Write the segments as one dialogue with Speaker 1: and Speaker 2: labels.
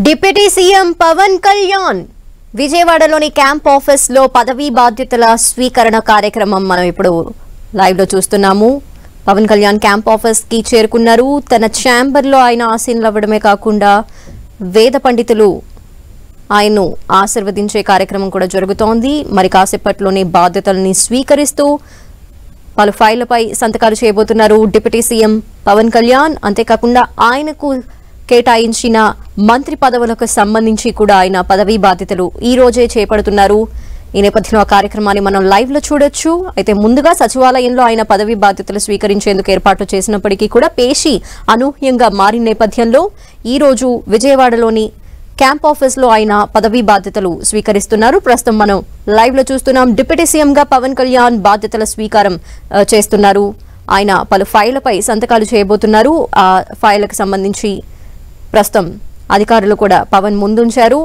Speaker 1: Deputy CM Pawan Kalyan విజయవాడలోని camp office లో పదవీ బాధ్యతల స్వీకరణ కార్యక్రమం మనం ఇప్పుడు లైవ్ లో చూస్తున్నాము. పవన్ కళ్యాణ్ క్యాంప్ ఆఫీస్ కి చేరుకున్నారు. తన ఛాంబర్ లో ఆయన ఆసీనులవ్వడమే కాకుండా వేద పండితులు ఆయన్ను ఆశీర్వదించే కార్యక్రమం కూడా జరుగుతోంది. మరి కాసేపట్లోనే బాధ్యతల్ని స్వీకరిస్తూ పలు ఫైళ్లపై సంతకాలు చేయబోతున్నారు డిప్యూటీ సీఎం పవన్ కళ్యాణ్. అంతేకాకుండా ఆయనకు కేటాయించిన మంత్రి పదవులకు సంబంధించి కూడా ఆయన పదవీ బాధ్యతలు ఈ రోజే చేపడుతున్నారు. ఈ నేపథ్యంలో ఆ కార్యక్రమాన్ని మనం లైవ్ లో చూడొచ్చు. అయితే ముందుగా సచివాలయంలో ఆయన పదవీ బాధ్యతలు స్వీకరించేందుకు ఏర్పాట్లు చేసినప్పటికీ కూడా పేషి అనూహ్యంగా మారిన నేపథ్యంలో ఈ రోజు విజయవాడలోని క్యాంప్ ఆఫీస్ లో ఆయన పదవీ బాధ్యతలు స్వీకరిస్తున్నారు. ప్రస్తుతం మనం లైవ్ లో చూస్తున్నాం. డిప్యూటీ సీఎం గా పవన్ కళ్యాణ్ బాధ్యతల స్వీకారం చేస్తున్నారు. ఆయన పలు ఫైళ్లపై సంతకాలు చేయబోతున్నారు. ఆ ఫైళ్లకు సంబంధించి ప్రస్తుతం అధికారులు కూడా పవన్ ముందుంచారు.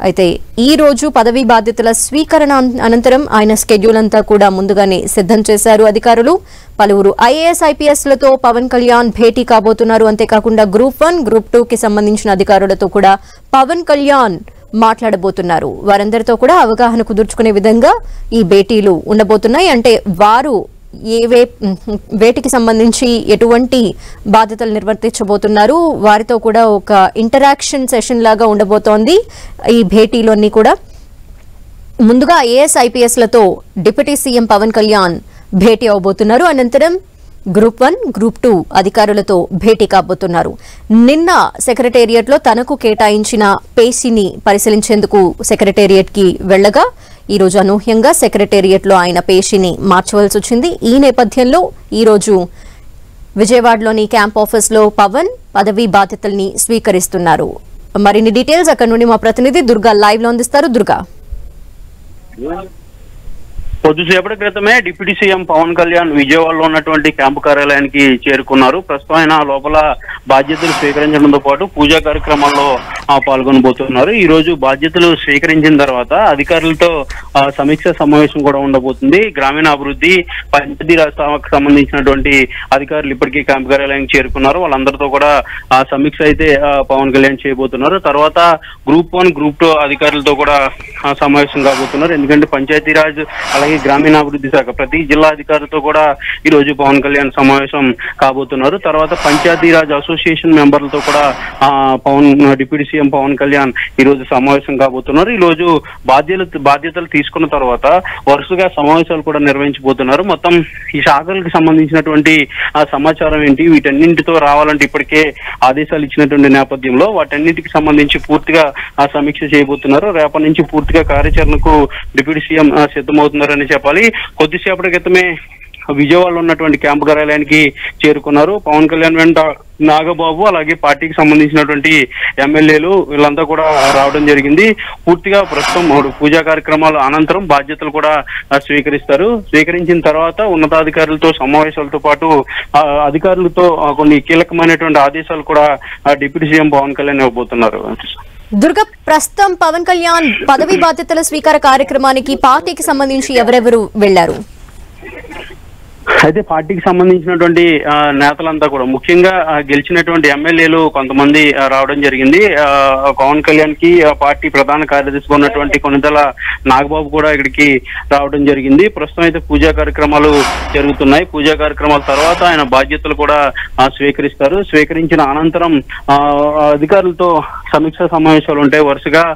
Speaker 1: అయితే ఈ రోజు పదవీ బాధ్యతల స్వీకరణ అనంతరం ఆయన స్కెడ్యూల్ అంతా కూడా ముందుగానే సిద్ధం చేశారు అధికారులు. పలువురు ఐఏఎస్ ఐపీఎస్లతో పవన్ కళ్యాణ్ భేటీ కాబోతున్నారు. అంతేకాకుండా గ్రూప్ 1, గ్రూప్ 2 కి సంబంధించిన అధికారులతో కూడా పవన్ కళ్యాణ్ మాట్లాడబోతున్నారు. వారందరితో కూడా అవగాహన కుదుర్చుకునే విధంగా ఈ భేటీలు ఉండబోతున్నాయి. అంటే వారు వేటికి సంబంధించి ఎటువంటి బాధ్యతలు నిర్వర్తించబోతున్నారు, వారితో కూడా ఒక ఇంటరాక్షన్ సెషన్ లాగా ఉండబోతోంది. ఈ భేటీలోని కూడా ముందుగా ఐఏఎస్ ఐపీఎస్లతో డిప్యూటీ సీఎం పవన్ కళ్యాణ్ భేటీ అవబోతున్నారు. అనంతరం గ్రూప్ 1, గ్రూప్ 2 అధికారులతో భేటీ కాబోతున్నారు. నిన్న సెక్రటేరియట్ లో తనకు కేటాయించిన పేసీని పరిశీలించేందుకు సెక్రటేరియట్ కి వెళ్లగా ఈ రోజు అనూహ్యంగా సెక్రటేరియట్ లో ఆయన పేషిని మార్చవలసి వచ్చింది. ఈ నేపథ్యంలో ఈ రోజు విజయవాడలోని క్యాంప్ ఆఫీస్ లో పవన్ పదవీ బాధ్యతల్ని స్వీకరిస్తున్నారు. మరిన్ని డీటెయిల్స్ అక్కడ నుండి మా ప్రతినిధి దుర్గా లైవ్ లో అందిస్తారు. దుర్గా,
Speaker 2: కొద్దిసేపటి క్రితమే డిప్యూటీ సీఎం పవన్ కళ్యాణ్ విజయవాడలో ఉన్నటువంటి క్యాంపు కార్యాలయానికి చేరుకున్నారు. ప్రస్తుతం ఆయన లోపల బాధ్యతలు స్వీకరించడంతో పాటు పూజా కార్యక్రమాల్లో పాల్గొనబోతున్నారు. ఈ రోజు బాధ్యతలు స్వీకరించిన తర్వాత అధికారులతో సమీక్ష సమావేశం కూడా ఉండబోతుంది. గ్రామీణాభివృద్ధి, పంచాయతీరాజ్ శాఖకు సంబంధించినటువంటి అధికారులు ఇప్పటికీ క్యాంపు కార్యాలయానికి చేరుకున్నారు. వాళ్ళందరితో కూడా సమీక్ష అయితే పవన్ కళ్యాణ్ చేయబోతున్నారు. తర్వాత గ్రూప్ 1, గ్రూప్ 2 అధికారులతో కూడా సమావేశం కాబోతున్నారు. ఎందుకంటే పంచాయతీరాజ్ అలాగే గ్రామీణాభివృద్ధి శాఖ ప్రతి జిల్లా అధికారులతో కూడా ఈ రోజు పవన్ కళ్యాణ్ సమావేశం కాబోతున్నారు. తర్వాత పంచాయతీరాజ్ అసోసియేషన్ మెంబర్లతో కూడా డిప్యూటీ సీఎం పవన్ కళ్యాణ్ ఈ రోజు సమావేశం కాబోతున్నారు. ఈ రోజు బాధ్యతలు తీసుకున్న తర్వాత వరుసగా సమావేశాలు కూడా నిర్వహించబోతున్నారు. మొత్తం ఈ శాఖలకు సంబంధించినటువంటి సమాచారం ఏంటి, వీటన్నింటితో రావాలంటే ఇప్పటికే ఆదేశాలు ఇచ్చినటువంటి నేపథ్యంలో వాటన్నింటికి సంబంధించి పూర్తిగా సమీక్ష చేయబోతున్నారు. రేపటి నుంచి పూర్తిగా కార్యాచరణకు డిప్యూటీ సీఎం సిద్ధమవుతున్నారని చెప్పాలి. కొద్దిసేపటి క్రితమే విజయవాడలో ఉన్నటువంటి క్యాంపు కార్యాలయానికి చేరుకున్నారు. పవన్ కళ్యాణ్ వెంట నాగబాబు అలాగే పార్టీకి సంబంధించినటువంటి ఎమ్మెల్యేలు వీళ్ళంతా కూడా రావడం జరిగింది. పూర్తిగా ప్రస్తుతం పూజా కార్యక్రమాల అనంతరం బాధ్యతలు కూడా స్వీకరిస్తారు. స్వీకరించిన తర్వాత ఉన్నతాధికారులతో సమావేశాలతో పాటు అధికారులతో కొన్ని కీలకమైనటువంటి ఆదేశాలు కూడా డిప్యూటీ సీఎం పవన్ కళ్యాణ్ ఇవ్వబోతున్నారు.
Speaker 1: దుర్గా, ప్రస్తుతం పవన్ కళ్యాణ్ పదవీ బాధ్యతల స్వీకార కార్యక్రమానికి పార్టీకి సంబంధించి ఎవరెవరు వెళ్లారు?
Speaker 2: అయితే పార్టీకి సంబంధించినటువంటి నేతలంతా కూడా ముఖ్యంగా గెలిచినటువంటి ఎమ్మెల్యేలు కొంతమంది రావడం జరిగింది. పవన్ కళ్యాణ్ కి పార్టీ ప్రధాన కార్యదర్శిగా ఉన్నటువంటి కొనిదెల నాగబాబు కూడా ఇక్కడికి రావడం జరిగింది. ప్రస్తుతం అయితే పూజా కార్యక్రమాలు జరుగుతున్నాయి. పూజా కార్యక్రమాల తర్వాత ఆయన బాధ్యతలు కూడా స్వీకరిస్తారు. స్వీకరించిన అనంతరం అధికారులతో సమీక్ష సమావేశాలు ఉంటాయి. వరుసగా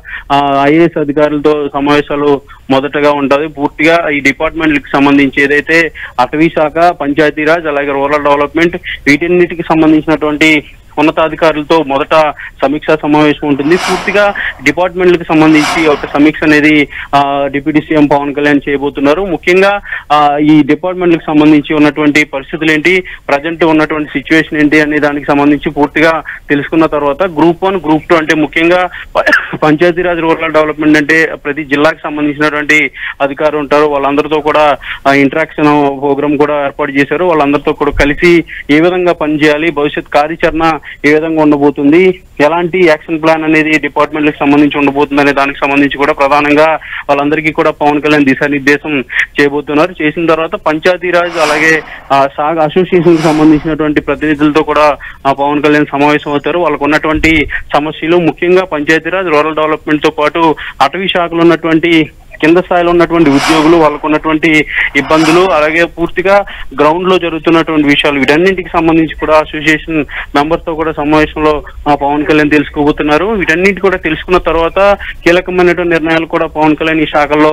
Speaker 2: ఐఏఎస్ అధికారులతో సమావేశాలు మొదటగా ఉంటుంది. పూర్తిగా ఈ డిపార్ట్మెంట్లకు సంబంధించి ఏదైతే అటవీ శాఖ, పంచాయతీరాజ్ అలాగే రూరల్ డెవలప్మెంట్ వీటన్నిటికి సంబంధించినటువంటి ఉన్నతాధికారులతో మొదట సమీక్షా సమావేశం ఉంటుంది. పూర్తిగా డిపార్ట్మెంట్లకు సంబంధించి ఒక సమీక్ష అనేది డిప్యూటీ సీఎం పవన్ కళ్యాణ్ చేయబోతున్నారు. ముఖ్యంగా ఈ డిపార్ట్మెంట్లకు సంబంధించి ఉన్నటువంటి పరిస్థితులు ఏంటి, ప్రజెంట్ ఉన్నటువంటి సిచ్యువేషన్ ఏంటి అనే దానికి సంబంధించి పూర్తిగా తెలుసుకున్న తర్వాత గ్రూప్ 1, గ్రూప్ 2 అంటే ముఖ్యంగా పంచాయతీరాజ్, రూరల్ డెవలప్మెంట్ అంటే ప్రతి జిల్లాకు సంబంధించినటువంటి అధికారులు ఉంటారు. వాళ్ళందరితో కూడా ఇంటరాక్షన్ ప్రోగ్రామ్ కూడా ఏర్పాటు చేశారు. వాళ్ళందరితో కూడా కలిసి ఏ విధంగా పనిచేయాలి, భవిష్యత్ కార్యాచరణ ఏ విధంగా ఉండబోతుంది, ఎలాంటి యాక్షన్ ప్లాన్ అనేది డిపార్ట్మెంట్లకు సంబంధించి ఉండబోతుంది అనే దానికి సంబంధించి కూడా ప్రధానంగా వాళ్ళందరికీ కూడా పవన్ కళ్యాణ్ దిశానిర్దేశం చేయబోతున్నారు. చేసిన తర్వాత పంచాయతీరాజ్ అలాగే సాగ్ అసోసియేషన్ కి సంబంధించినటువంటి ప్రతినిధులతో కూడా పవన్ కళ్యాణ్ సమావేశం అవుతారు. వాళ్ళకు ఉన్నటువంటి సమస్యలు, ముఖ్యంగా పంచాయతీరాజ్, రూరల్ డెవలప్మెంట్ తో పాటు అటవీ శాఖలో ఉన్నటువంటి కింద స్థాయిలో ఉన్నటువంటి ఉద్యోగులు, వాళ్ళకు ఉన్నటువంటి ఇబ్బందులు, అలాగే పూర్తిగా గ్రౌండ్ లో జరుగుతున్నటువంటి విషయాలు, వీటన్నింటికి సంబంధించి కూడా అసోసియేషన్ మెంబర్స్ తో కూడా సమావేశంలో పవన్ కళ్యాణ్ తెలుసుకోబోతున్నారు. వీటన్నింటి కూడా తెలుసుకున్న తర్వాత కీలకమైనటువంటి నిర్ణయాలు కూడా పవన్ కళ్యాణ్ ఈ శాఖల్లో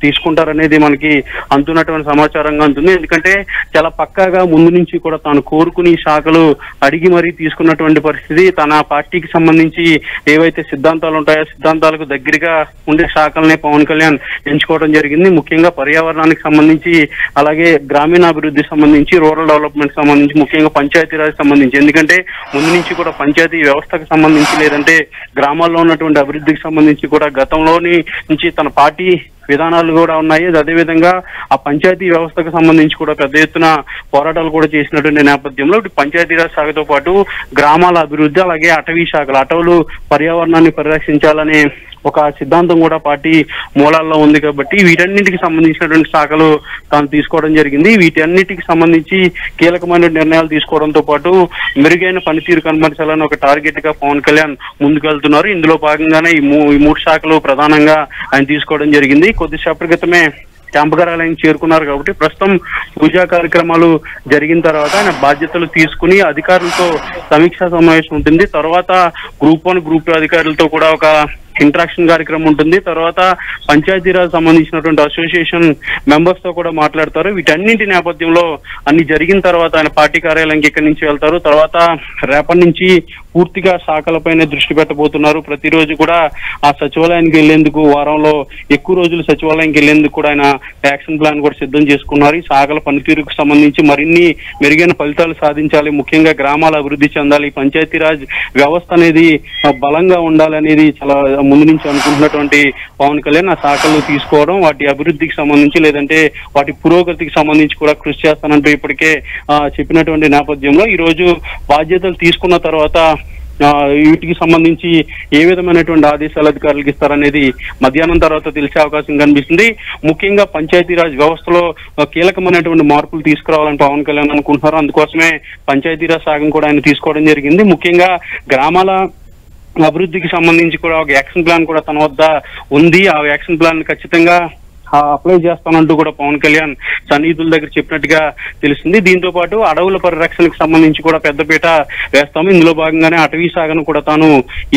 Speaker 2: తీసుకుంటారనేది మనకి అందుతున్నటువంటి సమాచారంగా ఉంటుంది. ఎందుకంటే చాలా పక్కాగా ముందు నుంచి కూడా తాను కోరుకుని శాఖలు అడిగి మరీ తీసుకున్నటువంటి పరిస్థితి. తన పార్టీకి సంబంధించి ఏవైతే సిద్ధాంతాలు ఉంటాయో సిద్ధాంతాలకు దగ్గరగా ఉండే శాఖలనే పవన్ కళ్యాణ్ ఎంచుకోవడం జరిగింది. ముఖ్యంగా పర్యావరణానికి సంబంధించి, అలాగే గ్రామీణాభివృద్ధి సంబంధించి, రూరల్ డెవలప్మెంట్ సంబంధించి, ముఖ్యంగా పంచాయతీరాజ్ సంబంధించి. ఎందుకంటే ముందు నుంచి కూడా పంచాయతీ వ్యవస్థకు సంబంధించి, లేదంటే గ్రామాల్లో ఉన్నటువంటి అభివృద్ధికి సంబంధించి కూడా గతంలోని నుంచి తన పార్టీ విధానాలు కూడా ఉన్నాయి. అదేవిధంగా ఆ పంచాయతీ వ్యవస్థకు సంబంధించి కూడా పెద్ద ఎత్తున పోరాటాలు కూడా చేసినటువంటి నేపథ్యంలో పంచాయతీరాజ్ శాఖతో పాటు గ్రామాల అభివృద్ధి, అలాగే అటవీ శాఖలు, అటవులు పర్యావరణాన్ని పరిరక్షించాలనే ఒక సిద్ధాంతం కూడా పార్టీ మూలాల్లో ఉంది. కాబట్టి వీటన్నిటికి సంబంధించినటువంటి శాఖలు తాను తీసుకోవడం జరిగింది. వీటన్నిటికి సంబంధించి కీలకమైన నిర్ణయాలు తీసుకోవడంతో పాటు మెరుగైన పనితీరు కనబరచాలని ఒక టార్గెట్ గా పవన్ కళ్యాణ్ ముందుకెళ్తున్నారు. ఇందులో భాగంగానే ఈ మూడు శాఖలు ప్రధానంగా ఆయన తీసుకోవడం జరిగింది. కొద్దిసేపటి క్రితమే క్యాంపు కార్యాలయం చేరుకున్నారు. కాబట్టి ప్రస్తుతం పూజా కార్యక్రమాలు జరిగిన తర్వాత ఆయన బాధ్యతలు తీసుకుని అధికారులతో సమీక్షా సమావేశం ఉంటుంది. తర్వాత గ్రూప్ 1, గ్రూప్ 2 అధికారులతో కూడా ఒక ఇంటరాక్షన్ కార్యక్రమం ఉంటుంది. తర్వాత పంచాయతీరాజ్ సంబంధించినటువంటి అసోసియేషన్ మెంబర్స్ తో కూడా మాట్లాడతారు. వీటన్నింటి నేపథ్యంలో అన్ని జరిగిన తర్వాత ఆయన పార్టీ కార్యాలయానికి ఇక్కడి నుంచి వెళ్తారు. తర్వాత రేపటి నుంచి పూర్తిగా శాఖలపైనే దృష్టి పెట్టబోతున్నారు. ప్రతిరోజు కూడా ఆ సచివాలయానికి వెళ్లేందుకు, వారంలో ఎక్కువ రోజులు సచివాలయానికి వెళ్లేందుకు కూడా ఆయన యాక్షన్ ప్లాన్ కూడా సిద్ధం చేసుకున్నారు. ఈ శాఖల పనితీరుకు సంబంధించి మరిన్ని మెరుగైన ఫలితాలు సాధించాలి, ముఖ్యంగా గ్రామాల అభివృద్ధి చెందాలి, పంచాయతీరాజ్ వ్యవస్థ అనేది బలంగా ఉండాలి అనేది చాలా ముందు నుంచి అనుకుంటున్నటువంటి పవన్ కళ్యాణ్ ఆ శాఖలు తీసుకోవడం, వాటి అభివృద్ధికి సంబంధించి లేదంటే వాటి పురోగతికి సంబంధించి కూడా కృషి చేస్తానంటూ ఇప్పటికే చెప్పినటువంటి నేపథ్యంలో ఈ రోజు బాధ్యతలు తీసుకున్న తర్వాత వీటికి సంబంధించి ఏ విధమైనటువంటి ఆదేశాలు అధికారులకు ఇస్తారనేది మధ్యాహ్నం తర్వాత తెలిసే అవకాశం కనిపిస్తుంది. ముఖ్యంగా పంచాయతీరాజ్ వ్యవస్థలో కీలకమైనటువంటి మార్పులు తీసుకురావాలని పవన్ కళ్యాణ్ అనుకుంటున్నారు. అందుకోసమే పంచాయతీరాజ్ శాఖం కూడా ఆయన తీసుకోవడం జరిగింది. ముఖ్యంగా గ్రామాల అభివృద్ధికి సంబంధించి కూడా ఒక యాక్షన్ ప్లాన్ కూడా తన వద్ద ఉంది. ఆ యాక్షన్ ప్లాన్ ఖచ్చితంగా అప్లై చేస్తానంటూ కూడా పవన్ కళ్యాణ్ సన్నిహితుల దగ్గర చెప్పినట్టుగా తెలిసింది. దీంతో పాటు అడవుల పరిరక్షణకు సంబంధించి కూడా పెద్దపీట వేస్తాము. ఇందులో భాగంగానే అటవీ శాఖను కూడా తాను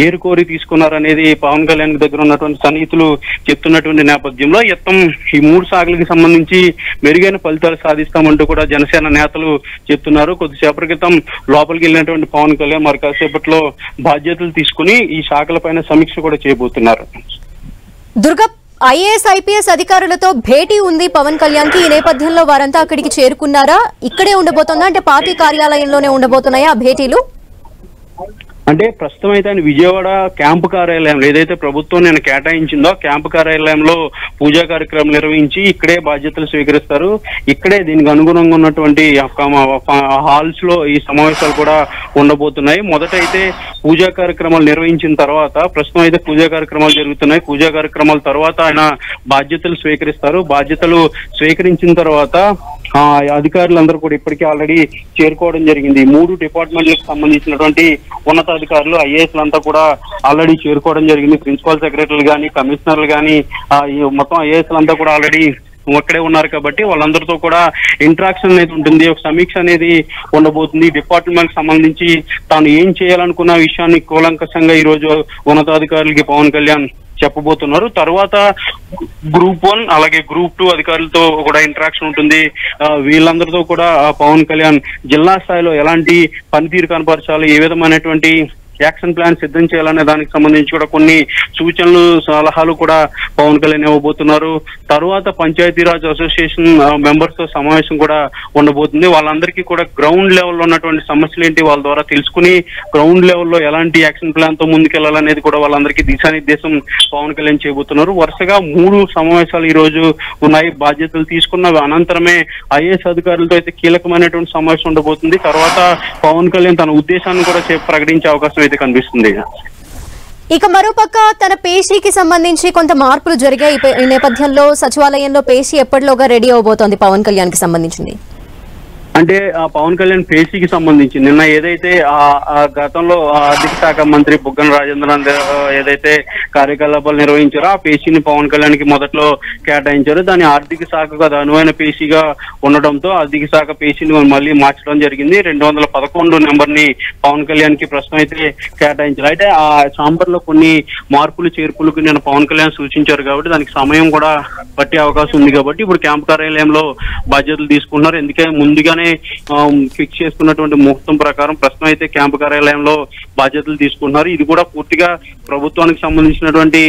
Speaker 2: ఏరుకోరి తీసుకున్నారనేది పవన్ కళ్యాణ్ దగ్గర ఉన్నటువంటి సన్నిహితులు చెప్తున్నటువంటి నేపథ్యంలో ఈ 3 శాఖలకు సంబంధించి మెరుగైన ఫలితాలు సాధిస్తామంటూ కూడా జనసేన నేతలు చెప్తున్నారు. కొద్దిసేపటి క్రితం లోపలికి వెళ్ళినటువంటి పవన్ కళ్యాణ్ మరి కాసేపట్లో బాధ్యతలు తీసుకుని ఈ శాఖలపైన సమీక్ష కూడా చేయబోతున్నారు.
Speaker 1: దుర్గా, ఐఏఎస్, ఐపీఎస్ అధికారులతో భేటీ ఉంది పవన్ కళ్యాణ్ కి. ఈ నేపథ్యంలో వారంతా అక్కడికి చేరుకున్నారా? ఇక్కడే ఉండబోతుందా, అంటే పార్టీ కార్యాలయంలోనే ఉండబోతున్నాయా ఆ భేటీలు?
Speaker 2: అంటే ప్రస్తుతం అయితే ఆయన విజయవాడ క్యాంపు కార్యాలయంలో ఏదైతే ప్రభుత్వం నేను కేటాయించిందో క్యాంపు కార్యాలయంలో పూజా కార్యక్రమం నిర్వహించి ఇక్కడే బాధ్యతలు స్వీకరిస్తారు. ఇక్కడే దీనికి అనుగుణంగా ఉన్నటువంటి హాల్స్ లో ఈ సమావేశాలు కూడా ఉండబోతున్నాయి. మొదట అయితే పూజా కార్యక్రమాలు నిర్వహించిన తర్వాత, ప్రస్తుతం అయితే పూజా కార్యక్రమాలు జరుగుతున్నాయి. పూజా కార్యక్రమాల తర్వాత ఆయన బాధ్యతలు స్వీకరిస్తారు. బాధ్యతలు స్వీకరించిన తర్వాత అధికారులందరూ కూడా ఇప్పటికే ఆల్రెడీ చేరుకోవడం జరిగింది. 3 డిపార్ట్మెంట్లకు సంబంధించినటువంటి ఉన్నతాధికారులు, ఐఏఎస్లంతా కూడా ఆల్రెడీ చేరుకోవడం జరిగింది. ప్రిన్సిపల్ సెక్రటరీలు కానీ, కమిషనర్లు కానీ, మొత్తం ఐఏఎస్లంతా కూడా ఆల్రెడీ అక్కడే ఉన్నారు. కాబట్టి వాళ్ళందరితో కూడా ఇంటరాక్షన్ అనేది ఉంటుంది, ఒక సమీక్ష అనేది ఉండబోతుంది. డిపార్ట్మెంట్ సంబంధించి తాను ఏం చేయాలనుకున్న విషయాన్ని కూలంకషంగా ఈ రోజు ఉన్నతాధికారులకి పవన్ కళ్యాణ్ చెప్పబోతున్నారు. తర్వాత గ్రూప్ 1 అలాగే గ్రూప్ 2 అధికారులతో కూడా ఇంటరాక్షన్ ఉంటుంది. వీళ్ళందరితో కూడా పవన్ కళ్యాణ్ జిల్లా స్థాయిలో ఎలాంటి పనితీరు కనపరచాలి, ఏ విధమైనటువంటి యాక్షన్ ప్లాన్ సిద్ధం చేయాలనే దానికి సంబంధించి కూడా కొన్ని సూచనలు సలహాలు కూడా పవన్ కళ్యాణ్ ఇవ్వబోతున్నారు. తరువాత పంచాయతీరాజ్ అసోసియేషన్ మెంబర్స్ తో సమావేశం కూడా ఉండబోతుంది. వాళ్ళందరికీ కూడా గ్రౌండ్ లెవెల్లో ఉన్నటువంటి సమస్యలు ఏంటి వాళ్ళ ద్వారా తెలుసుకుని గ్రౌండ్ లెవెల్లో ఎలాంటి యాక్షన్ ప్లాన్ తో ముందుకెళ్లాలనేది కూడా వాళ్ళందరికీ దిశానిర్దేశం పవన్ కళ్యాణ్ చేయబోతున్నారు. వరుసగా 3 సమావేశాలు ఈ రోజు ఉన్నాయి. బాధ్యతలు తీసుకున్న అనంతరమే ఐఏఎస్ అధికారులతో అయితే కీలకమైనటువంటి సమావేశం ఉండబోతుంది. తర్వాత పవన్ కళ్యాణ్ తన ఉద్దేశాన్ని కూడా ప్రకటించే అవకాశం అయితే కనిపిస్తుంది.
Speaker 1: ఇక మరోపక్క తన పేషీకి సంబంధించి కొంత మార్పులు జరిగాయి. ఈ నేపథ్యంలో సచివాలయంలో పేషీ ఎప్పటిలోగా రెడీ అవబోతోంది పవన్ కళ్యాణ్ కి సంబంధించింది?
Speaker 2: అంటే పవన్ కళ్యాణ్ పేషీకి సంబంధించి నిన్న ఏదైతే గతంలో ఆర్థిక శాఖ మంత్రి బుగ్గన రాజేంద్రన్ ఏదైతే కార్యకలాపాలు నిర్వహించారో ఆ పేషీని పవన్ కళ్యాణ్ కి మొదట్లో కేటాయించారు. దాని ఆర్థిక శాఖకు అది అనువైన పేషీగా ఉండడంతో ఆర్థిక శాఖ పేషీని మళ్ళీ మార్చడం జరిగింది. 211 నెంబర్ ని పవన్ కళ్యాణ్ కి ప్రస్తుతం అయితే కేటాయించారు. అయితే ఆ ఛాంబర్ లో కొన్ని మార్పులు చేర్పులకు నేను పవన్ కళ్యాణ్ సూచించారు కాబట్టి దానికి సమయం కూడా పట్టే అవకాశం ఉంది. కాబట్టి ఇప్పుడు క్యాంప్ కార్యాలయంలో బాధ్యతలు తీసుకుంటున్నారు. ఎందుకంటే ముందుగానే ఫిక్స్ చేసుకున్నటువంటి ముహూర్తం ప్రకారం ప్రస్తుతం అయితే క్యాంపు కార్యాలయంలో బాధ్యతలు తీసుకుంటున్నారు. ఇది కూడా పూర్తిగా ప్రభుత్వానికి సంబంధించినటువంటి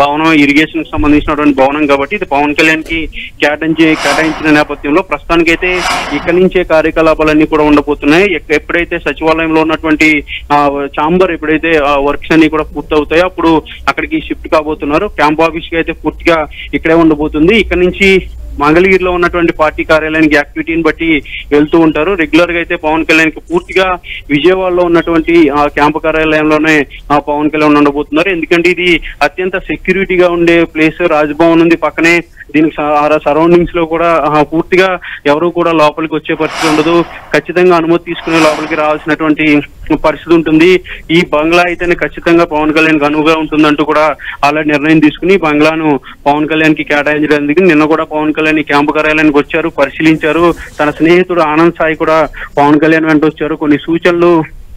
Speaker 2: భవనం, ఇరిగేషన్ కి సంబంధించినటువంటి భవనం కాబట్టి ఇది పవన్ కళ్యాణ్ కి కేటాయించిన నేపథ్యంలో ప్రస్తుతానికైతే ఇక్కడి నుంచే కార్యకలాపాలన్నీ కూడా ఉండబోతున్నాయి. ఎప్పుడైతే సచివాలయంలో ఉన్నటువంటి ఛాంబర్ ఎప్పుడైతే వర్క్స్ అన్ని కూడా పూర్తవుతాయో అప్పుడు అక్కడికి షిఫ్ట్ కాబోతున్నారు. క్యాంప్ ఆఫీస్ కి అయితే పూర్తిగా ఇక్కడే ఉండబోతుంది. ఇక్కడ నుంచి మంగళగిరిలో ఉన్నటువంటి పార్టీ కార్యాలయానికి యాక్టివిటీని బట్టి వెళ్తూ ఉంటారు. రెగ్యులర్ గా అయితే పవన్ కళ్యాణ్ కి పూర్తిగా విజయవాడలో ఉన్నటువంటి క్యాంపు కార్యాలయంలోనే పవన్ కళ్యాణ్ ఉండబోతున్నారు. ఎందుకంటే ఇది అత్యంత సెక్యూరిటీగా ఉండే ప్లేస్. రాజ్భవన్ ఉంది పక్కనే. దీనికి సరౌండింగ్స్ లో కూడా పూర్తిగా ఎవరు కూడా లోపలికి వచ్చే పరిస్థితి ఉండదు. ఖచ్చితంగా అనుమతి తీసుకునే లోపలికి రావాల్సినటువంటి పరిస్థితి ఉంటుంది. ఈ బంగ్లా అయితేనే ఖచ్చితంగా పవన్ కళ్యాణ్ కి అనువుగా ఉంటుందంటూ కూడా ఆల్రెడీ నిర్ణయం తీసుకుని బంగ్లాను పవన్ కళ్యాణ్ కి కేటాయించడానికి నిన్న కూడా పవన్ కళ్యాణ్ ఈ క్యాంపు కార్యాలయానికి వచ్చారు, పరిశీలించారు. తన స్నేహితుడు ఆనంద్ సాయి కూడా పవన్ కళ్యాణ్ వెంట వచ్చారు. కొన్ని సూచనలు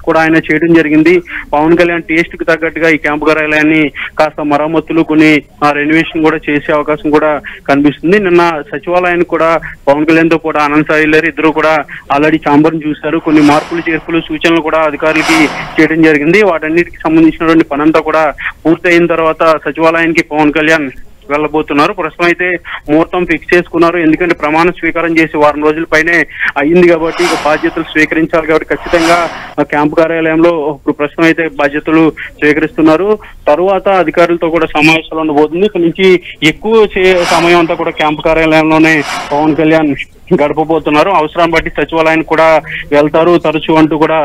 Speaker 2: కూడా ఆయన చేయడం జరిగింది. పవన్ కళ్యాణ్ టేస్ట్ కు తగ్గట్టుగా ఈ క్యాంపు కార్యాలయాన్ని కాస్త మరమ్మతులు, కొన్ని రెనోవేషన్ కూడా చేసే అవకాశం కూడా కనిపిస్తుంది. నిన్న సచివాలయానికి కూడా పవన్ కళ్యాణ్ తో కూడా ఆనంద్ సాయి ఇద్దరు కూడా ఆల్రెడీ ఛాంబర్ ని చూశారు. కొన్ని మార్పులు, చేర్పులు, సూచనలు కూడా అధికారులకి చేయడం జరిగింది. వాటన్నిటికి సంబంధించినటువంటి పనంతా కూడా పూర్తయిన తర్వాత సచివాలయానికి పవన్ కళ్యాణ్ వెళ్ళబోతున్నారు. ప్రస్తుతం అయితే ముహూర్తం ఫిక్స్ చేసుకున్నారు. ఎందుకంటే ప్రమాణ స్వీకారం చేసి 1 రోజుల పైనే అయ్యింది కాబట్టి ఇక బాధ్యతలు స్వీకరించాలి కాబట్టి ఖచ్చితంగా క్యాంపు కార్యాలయంలో ప్రస్తుతం అయితే బాధ్యతలు స్వీకరిస్తున్నారు. తరువాత అధికారులతో కూడా సమావేశాలు ఉండబోతుంది. ఇక్కడ నుంచి ఎక్కువ సమయం అంతా కూడా క్యాంపు కార్యాలయంలోనే పవన్ కళ్యాణ్ గడపబోతున్నారు. అవసరం బట్టి సచివాలయానికి కూడా వెళ్తారు తరచూ అంటూ కూడా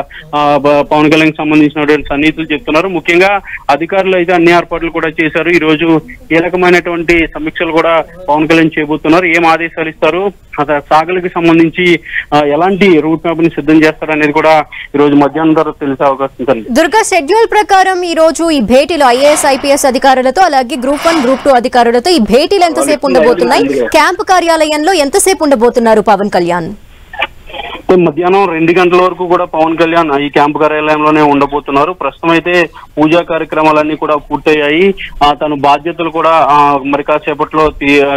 Speaker 2: పవన్ కళ్యాణ్ సంబంధించినటువంటి సన్నిహితులు చెప్తున్నారు. ముఖ్యంగా అధికారులు అయితే అన్ని ఏర్పాట్లు కూడా చేశారు. ఈ రోజు కీలకమైనటువంటి సమీక్షలు కూడా పవన్ కళ్యాణ్ చేయబోతున్నారు. ఏం ఆదేశాలు ఇస్తారు, సాగులకు సంబంధించి ఎలాంటి రూట్ మ్యాప్ ని సిద్ధం చేస్తారు అనేది కూడా ఈ రోజు మధ్యాహ్నం తర్వాత తెలిసే అవకాశం ఉంది.
Speaker 1: దుర్గా, షెడ్యూల్ ప్రకారం ఈ రోజు ఈ భేటీలో ఐఏఎస్, ఐపీఎస్ అధికారులతో అలాగే గ్రూప్ 1, గ్రూప్ 2 అధికారులతో ఈ భేటీలు ఎంతసేపు ఉండబోతున్నాయి? క్యాంపు కార్యాలయంలో ఎంతసేపు ఉండబోతున్నారు పవన్ కళ్యాణ్?
Speaker 2: మధ్యాహ్నం 2 గంటల వరకు కూడా పవన్ కళ్యాణ్ ఈ క్యాంపు కార్యాలయంలోనే ఉండబోతున్నారు. ప్రస్తుతం అయితే పూజా కార్యక్రమాలన్నీ కూడా పూర్తయ్యాయి. తను బాధ్యతలు కూడా మరి కాసేపట్లో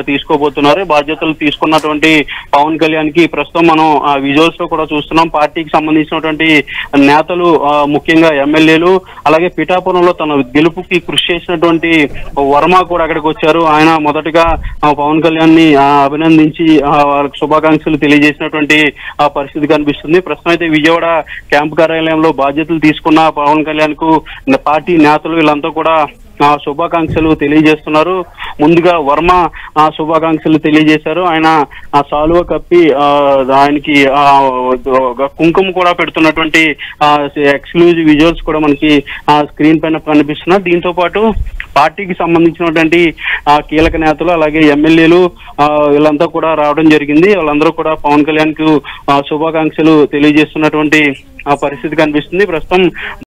Speaker 2: తీసుకోబోతున్నారు. బాధ్యతలు తీసుకున్నటువంటి పవన్ కళ్యాణ్ కి ప్రస్తుతం మనం విజువల్స్ లో కూడా చూస్తున్నాం. పార్టీకి సంబంధించినటువంటి నేతలు, ముఖ్యంగా ఎమ్మెల్యేలు, అలాగే పిఠాపురంలో తన గెలుపుకి కృషి చేసినటువంటి వర్మ కూడా అక్కడికి వచ్చారు. ఆయన మొదటగా పవన్ కళ్యాణ్ ని అభినందించి వాళ్ళకి శుభాకాంక్షలు తెలియజేసినటువంటి పరిస్థితి కనిపిస్తుంది. ప్రస్తుతం అయితే విజయవాడ క్యాంపు కార్యాలయంలో బాధ్యతలు తీసుకున్న పవన్ కళ్యాణ్ కు పార్టీ నేతలు వీళ్ళంతా కూడా శుభాకాంక్షలు తెలియజేస్తున్నారు. ముందుగా వర్మ శుభాకాంక్షలు తెలియజేశారు. ఆయన ఆ సాలువ కప్పి ఆయనకి కుంకుమ కూడా పెడుతున్నటువంటి ఎక్స్క్లూజివ్ విజువల్స్ కూడా మనకి స్క్రీన్ పైన కనిపిస్తున్నారు. దీంతో పాటు పార్టీకి సంబంధించినటువంటి కీలక నేతలు అలాగే ఎమ్మెల్యేలు వీళ్ళంతా కూడా రావడం జరిగింది. వాళ్ళందరూ కూడా పవన్ కళ్యాణ్ కు శుభాకాంక్షలు తెలియజేస్తున్నటువంటి పరిస్థితి కనిపిస్తుంది. ప్రస్తుతం